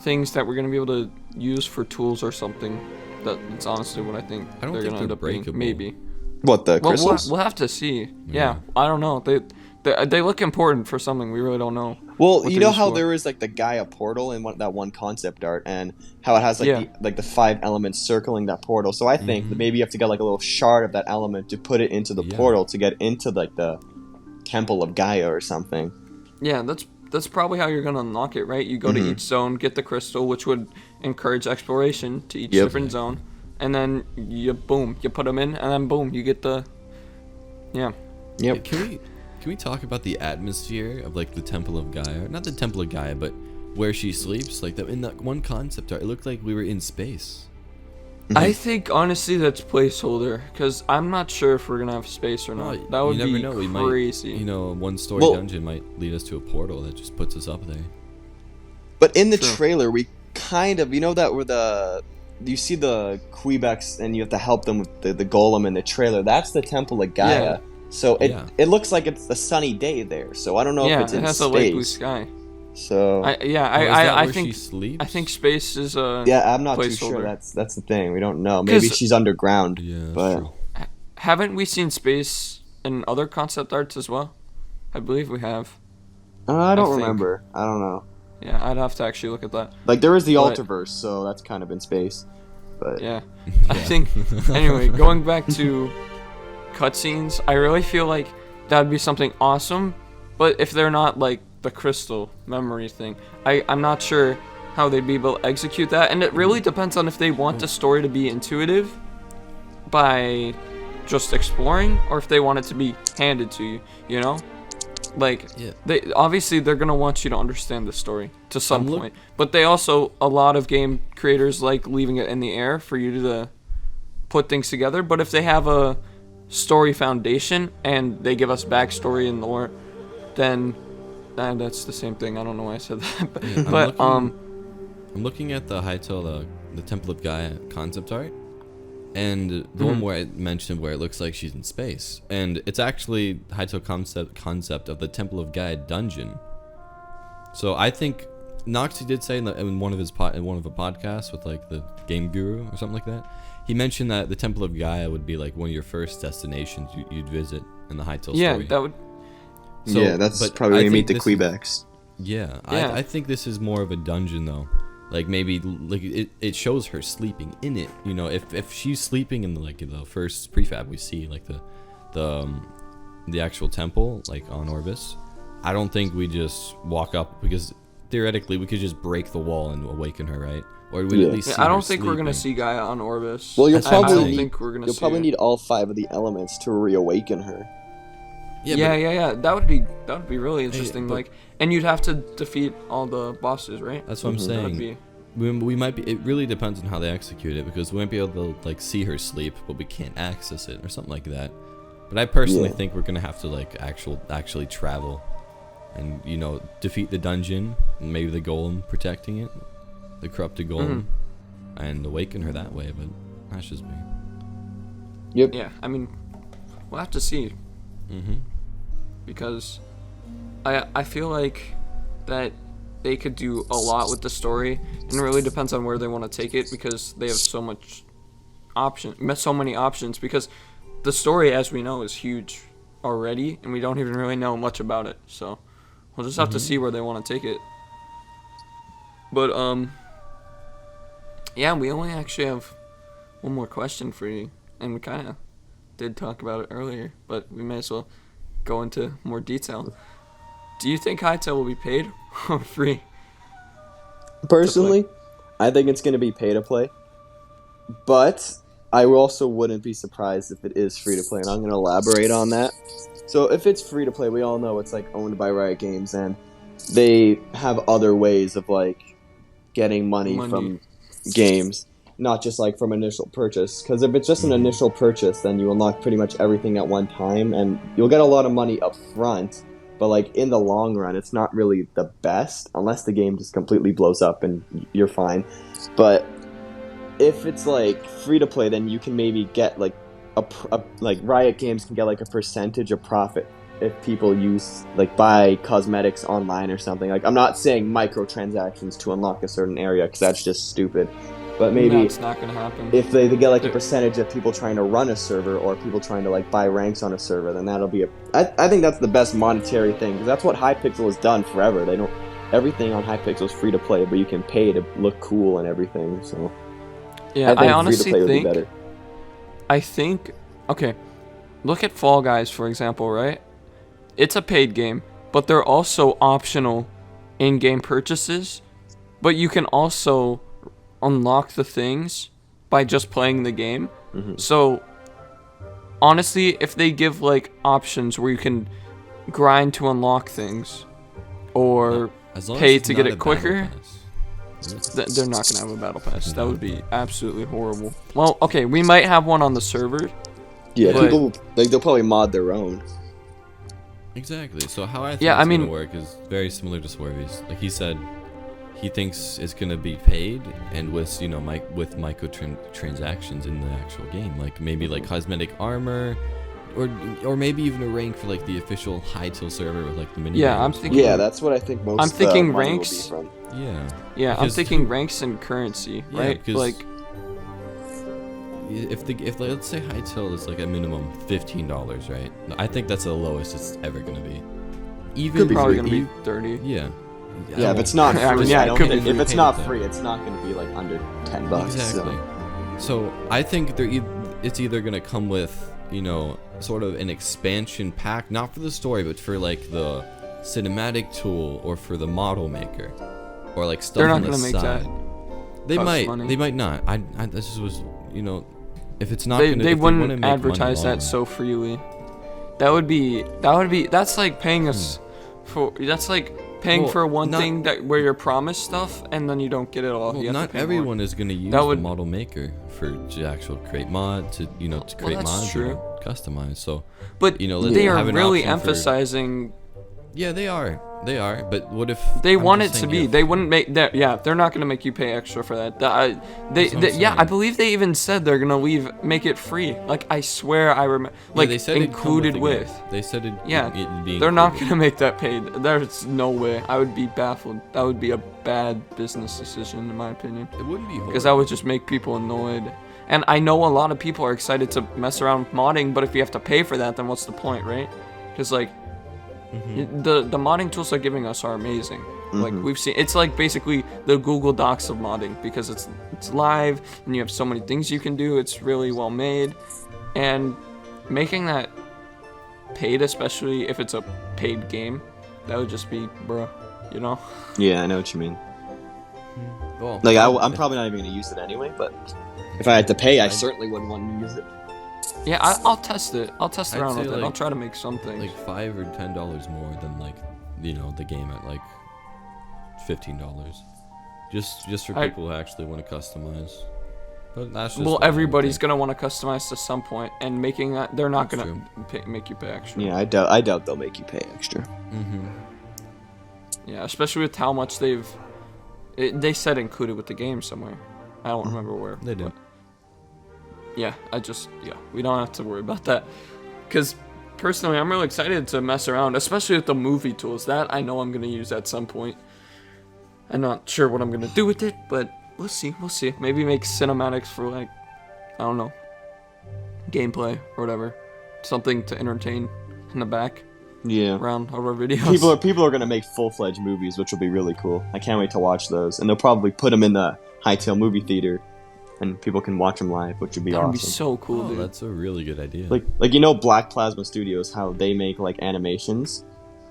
things that we're gonna be able to use for tools or something. That's honestly what I think I don't they're think gonna end they're up being. breakable. Maybe. What the Well, crystals? we'll have to see. Yeah. Yeah. I don't know. They look important for something. We really don't know. Well, what you they're know used how for. there is like the Gaia portal in that one concept art, and how it has like Yeah. the 5 elements circling that portal. So I think that maybe you have to get like a little shard of that element to put it into the Yeah. portal to get into like the Temple of Gaia or something. Yeah, that's probably how you're gonna unlock it, right? You go to each zone, get the crystal, which would encourage exploration to each Yep. different zone, and then you put them in, and then boom, you get the. Yeah. Yep. Can we talk about the atmosphere of like the Temple of Gaia? Not the Temple of Gaia, but where she sleeps. Like that in that one concept art, it looked like we were in space. I think honestly that's placeholder, because I'm not sure if we're gonna have space or not. Well, That would you never be know. We crazy. might, you know, one story Well- dungeon might lead us to a portal that just puts us up there. But in the True. trailer, we kind of, you know, that where you see the Quebecs and you have to help them with the golem in the trailer. That's the Temple of Gaia. Yeah. So Yeah. it looks like it's a sunny day there. So I don't know Yeah, if it's it in has a light blue space. sky. So Oh, is that I where she think sleeps? I think space is a yeah, I'm not too sure. placeholder. That's the thing. We don't know. Maybe 'Cause- she's underground. Yeah, that's but true. Haven't we seen space in other concept arts as well? I believe we have. I don't think. remember. I don't know. Yeah, I'd have to actually look at that. Like there is the But- Ultiverse, so that's kind of in space. But Yeah. I think anyway, going back to cutscenes, I really feel like that would be something awesome. But if they're not like the crystal memory thing, I'm not sure how they'd be able to execute that. And it really depends on if they want the story to be intuitive by just exploring, or if they want it to be handed to you, you know? Like, they're gonna want you to understand the story to some point, but they also, a lot of game creators like leaving it in the air for you to put things together. But if they have a story foundation and they give us backstory and lore, then that's the same thing. I don't know why I said that, but I'm looking at the Hytel, the Temple of Gaia concept art. And the one where I mentioned where it looks like she's in space, and it's actually Hyto concept of the Temple of Gaia dungeon. So I think Noxy did say in one of his podcasts with like the Game Guru or something like that, he mentioned that the Temple of Gaia would be like one of your first destinations you'd visit in the Hytel story. Yeah, that would. So, yeah, that's probably where you meet the Quebecs. I think this is more of a dungeon though. Like maybe like it shows her sleeping in it, you know. If she's sleeping in the first prefab we see, like the actual temple like on Orbis, I don't think we just walk up, because theoretically we could just break the wall and awaken her, right? Or we'd at least see I don't her think sleeping. we're gonna see Gaia on Orbis. Well, I don't think we're gonna. You'll probably need all 5 of the elements to reawaken her. Yeah. That would be really interesting. And you'd have to defeat all the bosses, right? That's what I'm saying. We might be. It really depends on how they execute it, because we might be able to like see her sleep, but we can't access it or something like that. But I personally think we're gonna have to like actually travel, and defeat the dungeon, and maybe the golem protecting it, the corrupted golem, and awaken her that way. But that's just me. Yep. Yeah, I mean, we'll have to see. Because I feel like that they could do a lot with the story, and it really depends on where they want to take it, because they have so many options, because the story, as we know, is huge already, and we don't even really know much about it. So we'll just have to see where they want to take it. But we only actually have one more question for you, and we kind of did talk about it earlier, but we may as well go into more detail. Do you think Hytale will be paid or free? Personally, I think it's going to be pay to play, but I also wouldn't be surprised if it is free to play, and I'm going to elaborate on that. So if it's free to play, we all know it's like owned by Riot Games, and they have other ways of like getting money from games, not just like from initial purchase. Because if it's just an initial purchase, then you unlock pretty much everything at one time, and you'll get a lot of money up front. But like in the long run, it's not really the best, unless the game just completely blows up and you're fine. But if it's like free to play, then you can maybe get like like Riot Games can get like a percentage of profit if people buy cosmetics online or something. Like, I'm not saying microtransactions to unlock a certain area, because that's just stupid. But maybe it's not gonna happen. If they get like a percentage of people trying to run a server, or people trying to like buy ranks on a server, then that'll be I think that's the best monetary thing, because that's what Hypixel has done forever. Everything on Hypixel is free to play, but you can pay to look cool and everything. So yeah, I honestly free to play would be better. I think, okay, look at Fall Guys, for example, right? It's a paid game, but they're also optional in-game purchases, but you can also unlock the things by just playing the game. So honestly, if they give like options where you can grind to unlock things, or pay to get it quicker, they're not gonna have a battle pass. That would be absolutely horrible. Well, okay, we might have one on the server. Yeah, people they'll probably mod their own. Exactly. So how I think it's gonna work is very similar to Swervy's. Like he said, he thinks it's gonna be paid, and with with microtransactions in the actual game, like maybe like cosmetic armor, or maybe even a rank for like the official Hytel server with like the mini. Yeah, I'm thinking. Yeah, that's what I think most. I'm thinking money ranks. will be from. Yeah, I'm thinking ranks and currency, right? Like, if let's say Hytel is like a minimum $15, right? I think that's the lowest it's ever gonna be. Even probably gonna be 30. Yeah. Yeah, if it's not free, if it's not free, free, it's not going to be like under $10. Exactly. So I think it's either going to come with you know, sort of an expansion pack, not for the story, but for like the cinematic tool or for the model maker, or like stuff They're not on the gonna make side. that. They cost might, money. they might not. I this was, you know, if it's not They gonna, they if wanna wouldn't make advertise money that so freely. That's like paying us for. That's like paying Well, for one not- thing that where you're promised stuff and then you don't get it all. Well, You have to not pay more. everyone is going to use That the would- model maker to actual create mod to, you know, to create that's mods true. and customize. So, But you know, they let's are have an really option for- emphasizing. Yeah, they are. But what if They I'm want it just to saying be. if- They wouldn't make that. Yeah, they're not gonna make you pay extra for that. That's what I'm Yeah, I saying. believe they even said they're gonna make it free. Like I swear, I remember. Yeah, Like they said it'd come included the with. game. They said it. Yeah, it'd be they're not included. gonna make that paid. There's no way. I would be baffled. That would be a bad business decision, in my opinion. It wouldn't be Because that would just make people annoyed. And I know a lot of people are excited to mess around with modding, but if you have to pay for that, then what's the point, right? Because like, the modding tools they're giving us are amazing. Like we've seen, it's like basically the Google Docs of modding because it's live and you have so many things you can do. It's really well made, and making that paid, especially if it's a paid game, that would just be, bruh, you know? Yeah, I know what you mean. Well, Like, I'm probably not even gonna use it anyway, but if I had to pay, I certainly wouldn't want to use it. Yeah, I'll test it. I'll test I'd around say, with it. like- I'll try to make something. like $5 or $10 more than like, you know, the game at like $15. Just for people who actually want to customize. But that's just Well, what I everybody's think. gonna want to customize to some point, and making that they're not That's gonna make you pay extra. Yeah, I doubt they'll make you pay extra. Yeah, especially with how much they said included with the game somewhere. I don't remember where. They do. but- Yeah, we don't have to worry about that. Because personally, I'm really excited to mess around, especially with the movie tools. That I know I'm gonna use at some point. I'm not sure what I'm gonna do with it, but we'll see. Maybe make cinematics for like, I don't know, gameplay or whatever, something to entertain in the back. Yeah. Around our videos. People are gonna make full-fledged movies, which will be really cool. I can't wait to watch those, and they'll probably put them in the Hytale movie theater, and people can watch them live, which would be That would awesome. be so cool, Oh, dude. that's a really good idea. Like you know, Black Plasma Studios, how they make like animations.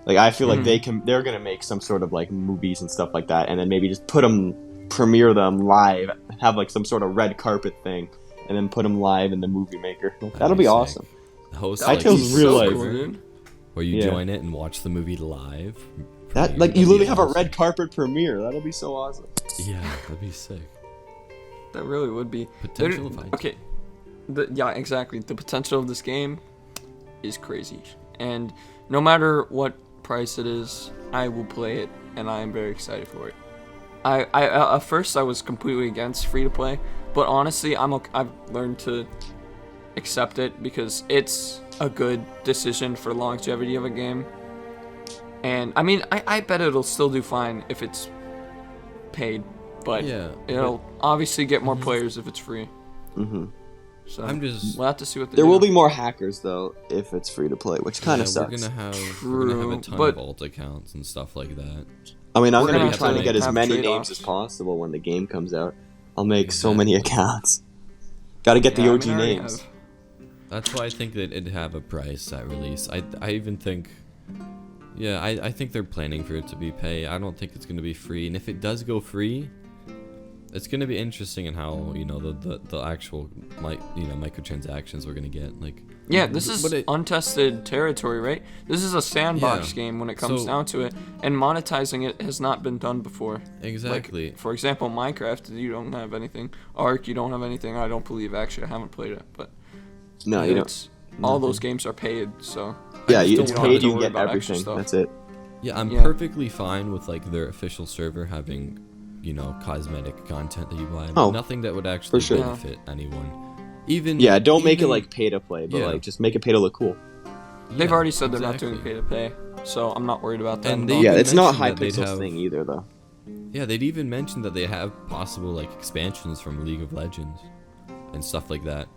Like I feel like they're gonna make some sort of like movies and stuff like that, and then maybe just premiere them live, have like some sort of red carpet thing, and then put them live in the movie maker. That'll be sick. awesome. Host That like feels real life. cool, dude. where you Yeah. join it and watch the movie live. That Premiere, like you that'd literally be have a awesome. red carpet premiere. That'll be so awesome. Yeah, that'd be sick. That really would be. Potential fight. Okay. Yeah, exactly. The potential of this game is crazy. And no matter what price it is, I will play it, and I am very excited for it. I at first I was completely against free to play, but honestly, I've learned to accept it because it's a good decision for longevity of a game. And I mean, I bet it'll still do fine if it's paid, but Yeah, it'll obviously get more players if it's free. hmm So I'm just. we'll have to see what they There do. will be more hackers though if it's free to play, which kind of yeah, sucks. We're gonna have a True, ton but- of alt accounts and stuff like that. I mean, I'm We're gonna gonna be have trying to to get as have many trade-offs. names as possible when the game comes out. I'll make so many accounts. Got to get the Yeah, I OG mean, I already names. have. That's why I think that it'd have a price at release. I even think, yeah, I think they're planning for it to be pay. I don't think it's gonna be free. And if it does go free, it's gonna be interesting in how, you know, the actual microtransactions we're gonna get. Like, Yeah, this is but it- untested territory, right? This is a sandbox Yeah. game when it comes So- down to it, and monetizing it has not been done before. exactly. Like, for example, Minecraft, you don't have anything. Ark, you don't have anything. I don't believe. Actually, I haven't played it, but No, you don't. it's all those games are paid. So Yeah, just it's don't have paid. to You worry get about extra everything. stuff. That's it. Yeah, I'm Yeah. perfectly fine with like their official server having, you know, cosmetic content that you buy, but Oh, nothing that would actually sure. benefit anyone. Even Yeah, don't make it even- like pay to play, but Yeah. like just make it pay to look cool. they've yeah, already said they're not exactly. doing pay to pay, so I'm not worried about that. And at they all. Yeah, even it's not mentioned that they'd Hypixel's have- thing either, though. Yeah, they'd even mentioned that they have possible like expansions from League of Legends and stuff like that.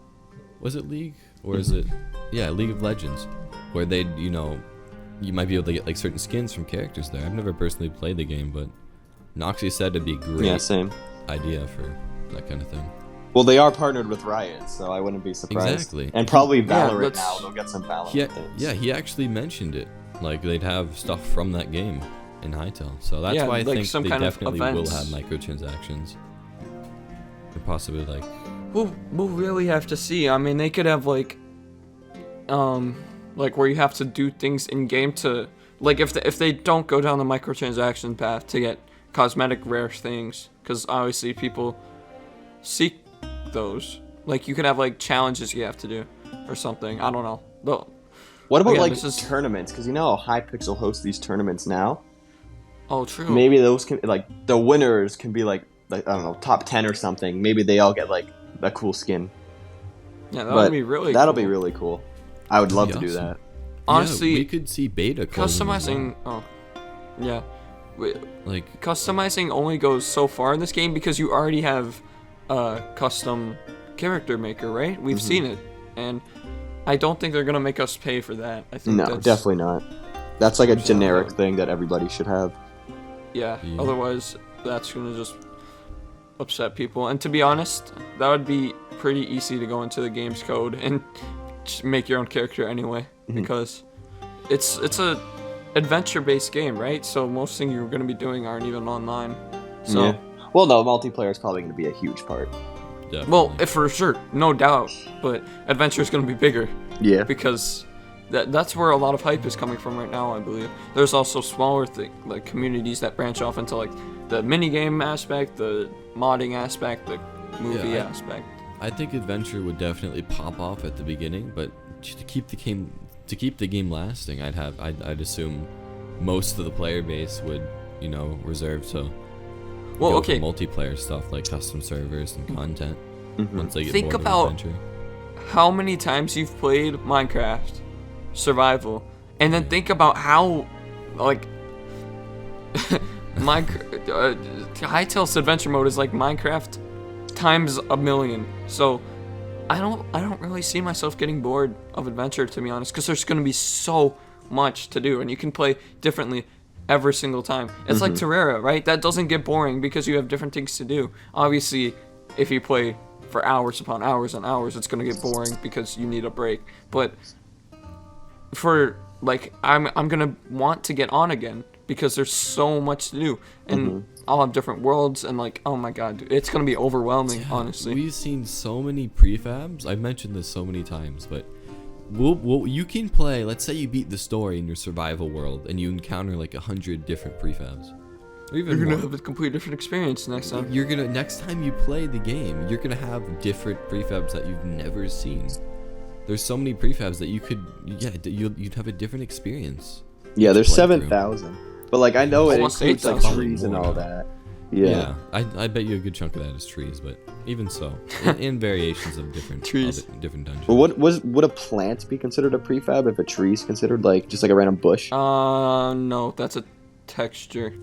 Was it League or is it? Yeah, League of Legends, where they'd, you know, you might be able to get like certain skins from characters there. I've never personally played the game, but Noxie said it'd be a great Yeah, same. idea for that kind of thing. Well, they are partnered with Riot, so I wouldn't be surprised. Exactly. And probably Valorant that's- now. They'll get some Valorant things. He actually mentioned it. Like they'd have stuff from that game in Hytel. So that's Yeah, why I like think some they kind of definitely will events. have microtransactions. Or possibly like We'll really have to see. I mean, they could have like where you have to do things in game to, like, if they don't go down the microtransaction path to get cosmetic rare things, because obviously people seek those. Like, you could have like challenges you have to do or something. I don't know. What about Yeah, like this is- tournaments? Because you know how Hypixel hosts these tournaments now. Oh, true. Maybe those can like the winners can be like I don't know, top 10 or something. Maybe they all get like a cool skin. Yeah, that would be really. That'll cool. be really cool. I would love to That'd do be that. Honestly, yeah, we could see beta closing as customizing. well. Oh, yeah. Like Customizing only goes so far in this game because you already have a custom character maker, right? We've seen it, and I don't think they're gonna make us pay for that. I think No, that's, definitely not. That's like a generic not. thing that everybody should have. Yeah. Yeah. Otherwise, that's gonna just upset people. And to be honest, that would be pretty easy to go into the game's code and just make your own character anyway, because it's a adventure-based game, right? So most things you're gonna be doing aren't even online. So. Yeah. Well, no, multiplayer is probably going to be a huge part. definitely. Well, for sure, no doubt. But adventure is going to be bigger Yeah. because that's where a lot of hype is coming from right now. I believe there's also smaller like communities that branch off into like the mini game aspect, the modding aspect, the movie Yeah, aspect. I think adventure would definitely pop off at the beginning, but to keep the game lasting, I'd assume most of the player base would, reserve to Well, go okay. for multiplayer stuff like custom servers and content. Once they get Think bored about- of adventure. How many times you've played Minecraft survival, and then think about how like Hytale's adventure mode is like Minecraft times a million. So I don't really see myself getting bored of adventure, to be honest, because there's going to be so much to do, and you can play differently every single time. It's like Terraria, right? That doesn't get boring because you have different things to do. Obviously, if you play for hours upon hours and hours, it's going to get boring because you need a break. But for like I'm going to want to get on again because there's so much to do, and I'll have different worlds, and like, oh my god, dude, it's going to be overwhelming, honestly. We've seen so many prefabs. I've mentioned this so many times, but you can play. Let's say you beat the story in your survival world, and you encounter like 100 different prefabs, or even You're more. going to have a completely different experience next time. Next time you play the game, you're gonna have different prefabs that you've never seen. There's so many prefabs that you'd have a different experience. Yeah, there's playthrough. 7,000. But like I know it Almost includes like 8,000. trees and More all now. that. Yeah. I bet you a good chunk of that is trees, but even so, in variations of different Trees. different dungeons. Well, would a plant be considered a prefab if a tree is considered like just like a random bush? No, that's a texture.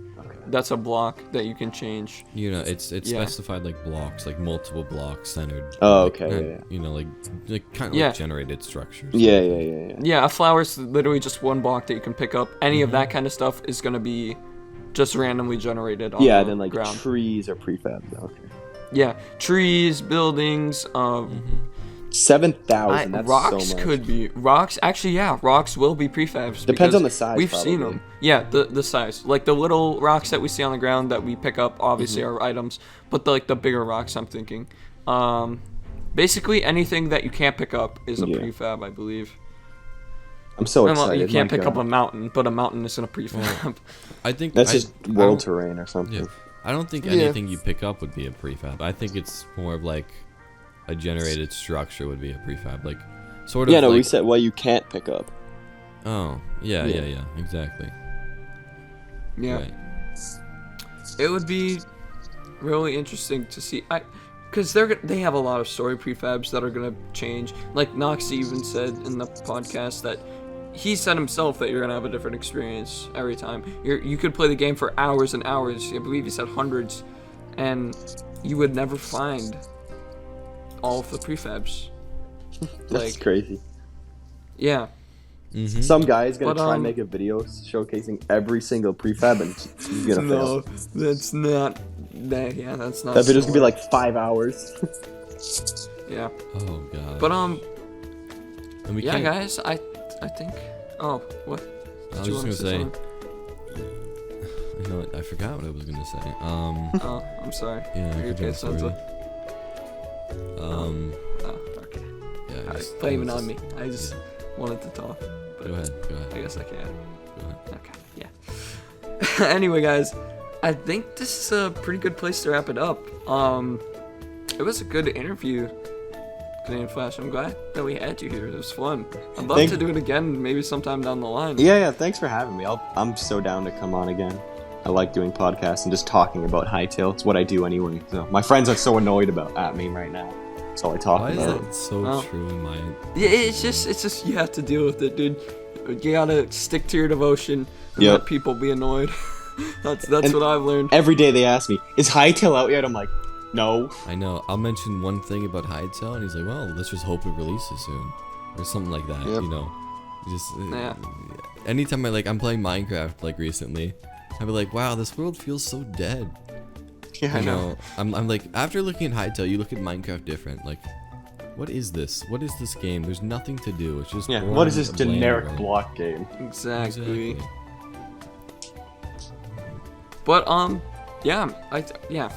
That's a block that you can change. It's Yeah. specified like blocks, like multiple blocks centered. Oh, like, okay, yeah. Like kind of Yeah. like generated structures. Yeah. Yeah, a flower's literally just one block that you can pick up. Any of that kind of stuff is gonna be just randomly generated on Yeah, the then like ground. trees are prefab. Okay. Yeah, trees, buildings, 7,000. That's rocks so much. could be rocks. Actually, yeah, rocks will be prefabs. Depends because on the size, We've seen probably. them. Yeah, the size. Like the little rocks that we see on the ground that we pick up, obviously are items. But the bigger rocks, I'm thinking. Basically anything that you can't pick up is a Yeah. prefab, I believe. I'm so Well, excited. you can't my pick up God. a mountain, but a mountain isn't a prefab. I think That's I- just I world don't- terrain or something. Yeah, I don't think Yeah. anything you pick up would be a prefab. I think it's more of like a generated structure would be a prefab, like sort of. Yeah, no, like, we said what you can't pick up. Oh, yeah, Yeah. exactly. Yeah. Right. It would be really interesting to see. Because they have a lot of story prefabs that are gonna change. Like Nox even said in the podcast that he said himself that you're gonna have a different experience every time. You could play the game for hours and hours. I believe he said hundreds, and you would never find all of the prefabs. That's Like, crazy. yeah. Mm-hmm. Some guy's gonna But, try and make a video showcasing every single prefab and he's gonna fail. that's not. That's not. That video's gonna be smart. like 5 hours. Yeah. Oh god. But and we yeah, can't, guys, I think. Oh, what? I was Did you just wanna gonna say. something? You know what? I forgot what I was gonna say. Oh, I'm sorry. Yeah. Are you good okay, job, sorry. Sansa? Oh, okay. Yeah. I just- Blame it I was on just- me. I just wanted to talk. But Go ahead. Go ahead. I guess I can. Go ahead. Okay, yeah. Anyway, guys, I think this is a pretty good place to wrap it up. It was a good interview, Canadian Flash. I'm glad that we had you here. It was fun. I'd love Thank to you. do it again, maybe sometime down the line. Yeah, thanks for having me. I'm so down to come on again. I like doing podcasts and just talking about Hytale. It's what I do anyway. So my friends are so annoyed at me right now. That's all I talk Why is about. that so Oh. true in my? Yeah, it's just you have to deal with it, dude. You gotta stick to your devotion and Yep. let people be annoyed. that's And- what I've learned. Every day they ask me, "Is Hytale out yet?" I'm like, "No." I know. I'll mention one thing about Hytel, and he's like, "Well, let's just hope it releases soon," or something like that. Yep. You know, just Yeah. anytime I'm playing Minecraft like recently, I'll be like, "Wow, this world feels so dead." Yeah, I You know. know, I'm like, after looking at Hytel, you look at Minecraft different. Like, what is this? What is this game? There's nothing to do. It's just Yeah. boring, What is this a bland generic world. block game? Exactly. But yeah,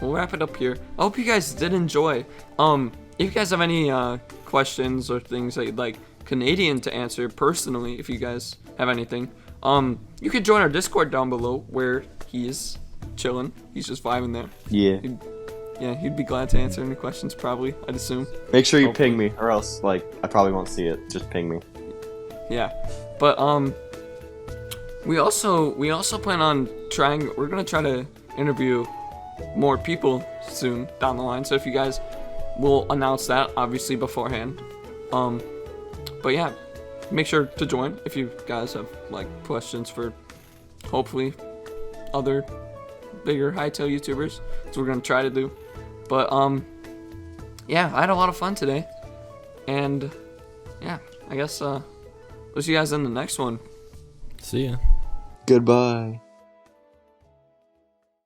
we'll wrap it up here. I hope you guys did enjoy. If you guys have any questions or things that you'd like Canadian to answer personally, if you guys have anything, you could join our Discord down below where he is chilling. He's just vibing there. Yeah. Yeah, he'd be glad to answer any questions probably, I'd assume. Make sure you ping me, or else like I probably won't see it. Just ping me. Yeah. But we also plan on we're gonna try to interview more people soon down the line. So if you guys will announce that obviously beforehand. But yeah, make sure to join if you guys have like questions for hopefully other bigger Hytale YouTubers. That's what we're gonna try to do. But yeah, I had a lot of fun today. And yeah, I guess we'll see you guys in the next one. See ya. Goodbye.